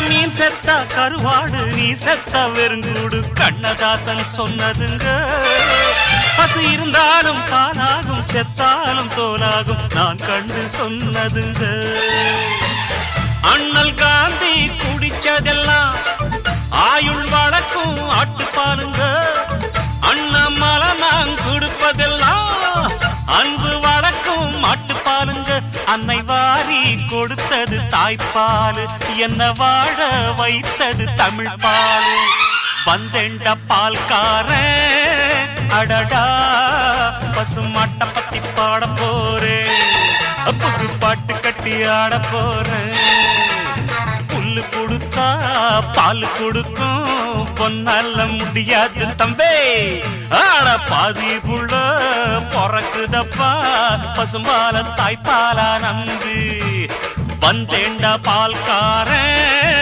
மீன் செத்தா கருவாடு நீ செத்த வெறுங்கூடு கண்ணதாசன் சொன்னதுங்க. பசு இருந்தாலும் பாலாகும் செத்தாலும் தோலாகும் நான் கண்டு சொன்னதுங்க. அண்ணல் காந்தி குடிச்சதெல்லாம் ஆயுள் வழக்கும் ஆட்டுப்பாலுங்க. அண்ணாமலை நான் கொடுப்பதெல்லாம் அன்பு வழக்கும் மாட்டுப்பாலுங்க. அன்னை வாரி கொடுத்தது தாய்ப்பாலு, என்ன வாழ வைத்தது தமிழ் பாலு. வந்தெண்ட பால்காரன் அடடா பசுமாட்ட பத்தி பாட போறேன், புது பாட்டு கட்டி ஆட போறேன். புல்லு கொடுத்தா பால் கொடுக்கும் பொன்னால முடியாது தம்பே, ஆட பாதி புள்ள பொறக்குதப்பா பசும்பால தாய்ப்பாலா நம்பி. வந்தேண்டா பால்காரன்